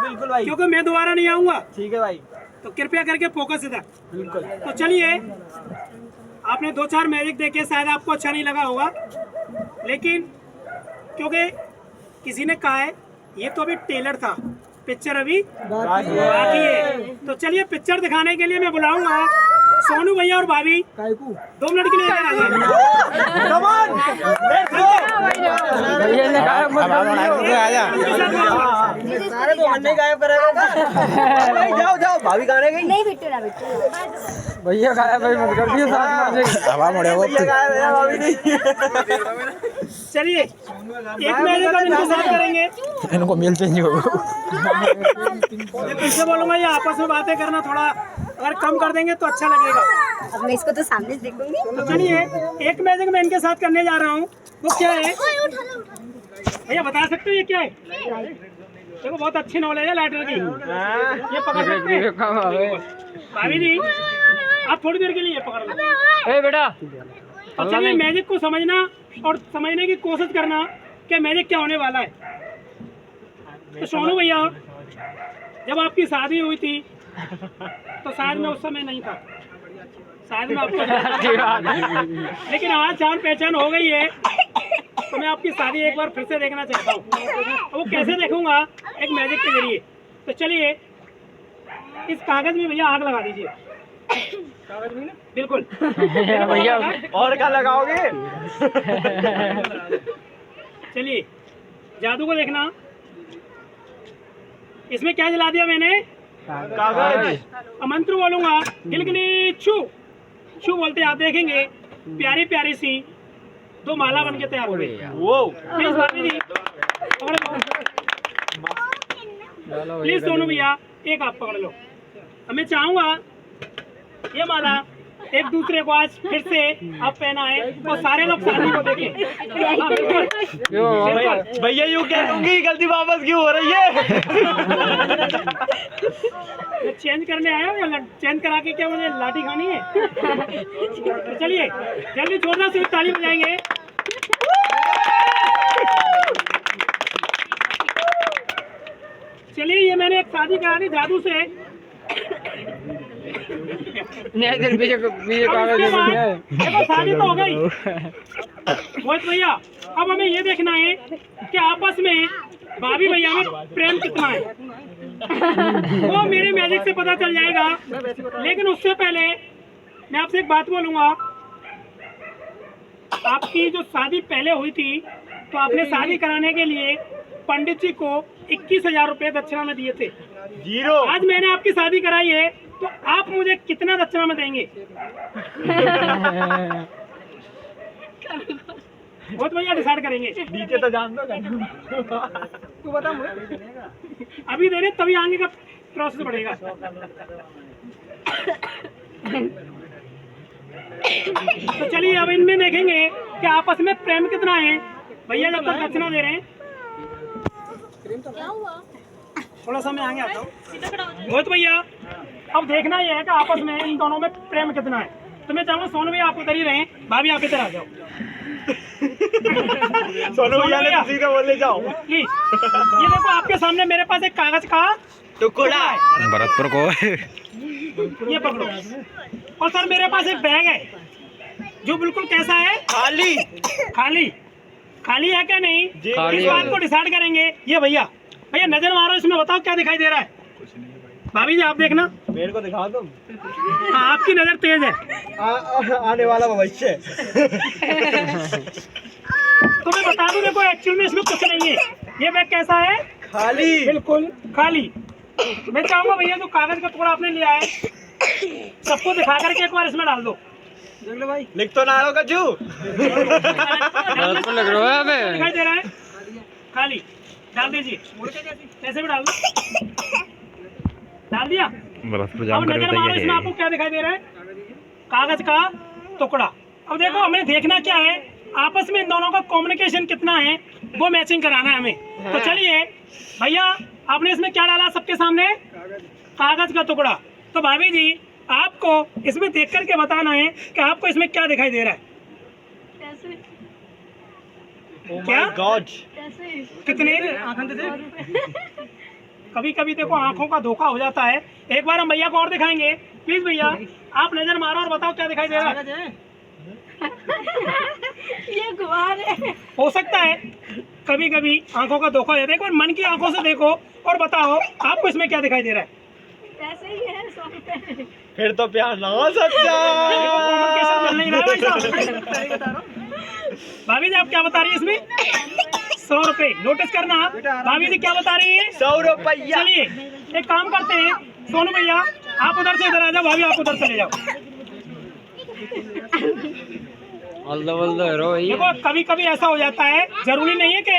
बिल्कुल भाई, क्योंकि मैं दोबारा नहीं आऊंगा। ठीक है भाई, तो कृपया करके फोकस इधर। बिल्कुल। तो चलिए, आपने 2-4 मैजिक देखे, शायद आपको अच्छा नहीं लगा होगा, लेकिन क्योंकि किसी ने कहा है ये तो अभी टेलर था, पिक्चर अभी बाकी है। तो चलिए पिक्चर दिखाने के लिए मैं बुलाऊंगा सोनू भैया और भाभी, 2 मिनट के लिए लेकर आ जाए। सारे तो अन्य गायब करेगा। जाओ जाओ, भाभी गाने गई नहीं बिट्टू ना बिट्टू भैया गायब भाई मत कर दियो, हवा मुड़े वो भैया गायब है, भाभी नहीं। चलिए एक मैजिक हम इनके साथ करेंगे, इनको मिल चेंज हो। मैं फिर से बोलूंगा ये आपस में बातें करना थोड़ा अगर कम कर देंगे तो अच्छा लगेगा। अब मैं इसको तो सामने से देखूंगी। तो चलिए एक मैजिक मैं इनके साथ करने जा रहा हूँ। वो क्या है भैया, बता सकते हो ये क्या है? देखो बहुत अच्छी नॉलेज है लाइटर की, ये पकड़ सकते हैं भाभी जी, आप थोड़ी देर के लिए ये पकड़ लो। ए बेटा, तो चलिए मैजिक को समझना और समझने की कोशिश करना कि मैजिक क्या होने वाला है। तो सोनू भैया, जब आपकी शादी हुई थी तो शायद मैं उस समय नहीं था, शायद मैं आपको लेकिन आज जान पहचान हो गई है, तो मैं आपकी शादी एक बार फिर से देखना चाहता हूँ। वो कैसे देखूंगा? एक मैजिक के जरिए। तो चलिए इस कागज में भैया आग लगा दीजिए। कागज में ना, बिल्कुल भैया और क्या लगाओगे? चलिए जादू को देखना, इसमें क्या जला दिया मैंने? कागज। मंत्र बोलूंगा, गिलगिली छू छू बोलते आप देखेंगे प्यारी प्यारी सी 2 माला बन के तैयार हो गई। वो प्लीज भाभी जी प्लीज सोनू भैया एक आप पकड़ लो। अब मैं चाहूंगा ये माला एक दूसरे को आज फिर से आप पहनाए और सारे लोग शादी को देखें। हाँ, बिल्कुल। भैया यूँ कह दूंगी गलती वापस क्यों हो रही है? मैं चेंज करने आया हूँ या चेंज करा के क्या मुझे लाठी खानी है? तो चलिए जल्दी जोरदार से ताली बजाएंगे। चलिए ये मैंने एक शादी करा दी जादू से। देखो शादी तो हो गई मोहित भैया, अब हमें ये देखना है कि आपस में भाभी भैया में प्रेम कितना है। वो मेरे मैजिक से पता चल जाएगा, लेकिन उससे पहले मैं आपसे एक बात बोलूंगा। आपकी जो शादी पहले हुई थी तो आपने शादी कराने के लिए पंडित जी को 21,000 रुपए दक्षिणा में दिए थे। 0। आज मैंने आपकी शादी कराई है तो आप मुझे कितना दक्षिणा में देंगे? बहुत बढ़िया डिसाइड करेंगे। नीचे तो जान दो, तू बता मुझे। अभी दे रहे तभी आगे का प्रोसेस बढ़ेगा। तो चलिए अब इनमें देखेंगे कि आपस में प्रेम कितना है। भैया जब तक दक्षिणा दे रहे हैं, थोड़ा सा मैं आगे आता हूँ। बहुत भैया अब देखना ये है कि आपस में इन दोनों में प्रेम कितना है। तो मैं चाहूँगा सोनू भैया आप उधर ही रहें, भाभी आप इधर आ जाओ। सोनू भैया ने सीधे बोले जाओ प्लीज। ये देखो आपके सामने मेरे पास एक कागज का टुकड़ा है, भरतपुर को ये पकड़ो। और सर मेरे पास एक बैग है जो बिल्कुल कैसा है? खाली। खाली खाली है क्या नहीं? इस खाली बात है। को डिसाइड करेंगे। ये भैया भैया नजर मारो, इसमें बताओ क्या दिखाई दे रहा है? भाभी जी आप देखना। मेरे को दिखा दो। हाँ आपकी नजर तेज है। आने वाला भविष्य। तो मैं बता दूं, देखो एक्चुअल में इसमें कुछ नहीं है। ये बैग कैसा है? खाली। बिल्कुल खाली। मैं चाहूंगा भैया जो कागज का टुकड़ा आपने लिया है सबको दिखा करके एक बार इसमें डाल दो। भाई लिख तो ना लो कज्जू। भरतपुर लग रहा है अबे। दिखाई दे रहा है? खाली डाल दीजिए, ऐसे भी डाल दो। डाल दिया। भरतपुर अब जाम कर नजर मारो, इसमें आपको क्या दिखाई दे रहा है? कागज का टुकड़ा। अब देखो हमें देखना क्या है, आपस में इन दोनों का कम्युनिकेशन कितना है, वो मैचिंग कराना है हमें। तो चलिए भैया आपने इसमें क्या डाला सबके सामने? कागज का टुकड़ा। तो भाभी जी आपको इसमें देख करके बताना है कि आपको इसमें क्या दिखाई दे रहा है। Oh क्या? my God। कितने? कभी कभी देखो आंखों का धोखा हो जाता है। एक बार हम भैया को और दिखाएंगे, प्लीज भैया आप नजर मारो और बताओ क्या दिखाई दे रहा है। ये गुआर है। हो सकता है कभी कभी आंखों का धोखा हो जाता है। एक बार मन की आंखों से देखो और बताओ आपको इसमें क्या दिखाई दे रहा है। ऐसे ही है 100 रुपए। फिर तो प्यार ना हो सच्चा। कम्युनिकेशन चल नहीं रहा है भाई साहब। भाभी जी आप क्या बता रही है इसमें? 100 रुपए नोटिस करना। भाभी जी क्या बता रही है? 100 रुपया। चलिए एक काम करते हैं, सोनू भैया आप उधर से इधर आ जाओ, भाभी आप उधर चले जाओ। देखो कभी कभी ऐसा हो जाता है, जरूरी नहीं है कि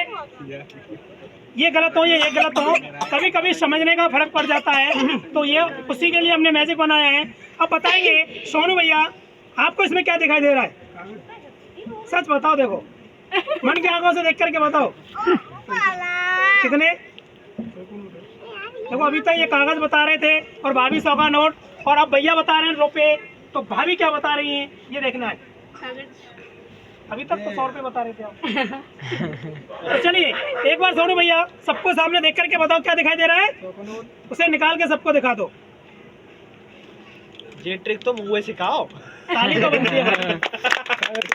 ये गलत हो या ये गलत हो, कभी कभी समझने का फर्क पड़ जाता है। तो ये उसी के लिए हमने मैजिक बनाया है। अब बताएंगे सोनू भैया आपको इसमें क्या दिखाई दे रहा है? सच बताओ, देखो मन की आंखों से देख करके बताओ कितने। देखो अभी तक ये कागज बता रहे थे और भाभी 100 का नोट, और अब भैया बता रहे हैं रुपए, तो भाभी क्या बता रही हैं ये देखना है। अभी तक तो 100 रुपए बता रहे थे आप। तो चलिए एक बार सोनू भैया सबको सामने देख करके बताओ क्या दिखाई दे रहा है, उसे निकाल के सबको दिखा दो। ये ट्रिक तो मुझे सिखाओ। ताली तो बनती है।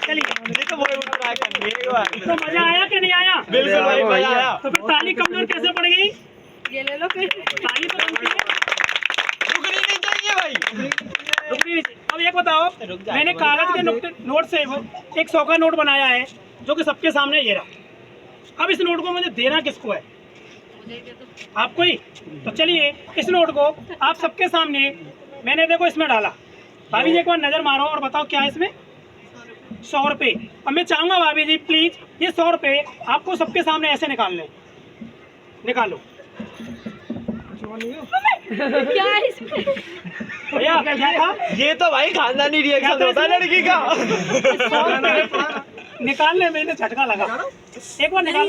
चलिए ये तो बहुत ट्राई करनी है एक बार। तो मजा आया कि नहीं आया? बिल्कुल भाई मजा आया। तो फिर ताली कमजोर कैसे पड़ गई? ये ले लो फिर। ताली तो बनती है। रुकनी नहीं चाहिए भाई। रुकनी। अब एक बताओ, मैंने कागज के नोट से वो एक 100 का नोट बनाया है जो कि सबके सामने ये रहा। अब इस नोट को मुझे देना किसको है? आपको ही। तो चलिए इस नोट को आप सबके सामने मैंने देखो इसमें डाला। भाभी जी एक बार नजर मारो और बताओ क्या है इसमें? 100 रुपए। अब मैं चाहूंगा भाभी जी प्लीज ये 100 रुपए आपको सबके सामने ऐसे निकालने। निकालो। क्या है इसमें? भैया क्या था? ये तो भाई खानदानी रिएक्शन होता है लड़की का। निकालने में इन्हें झटका लगा। एक बार निकाल।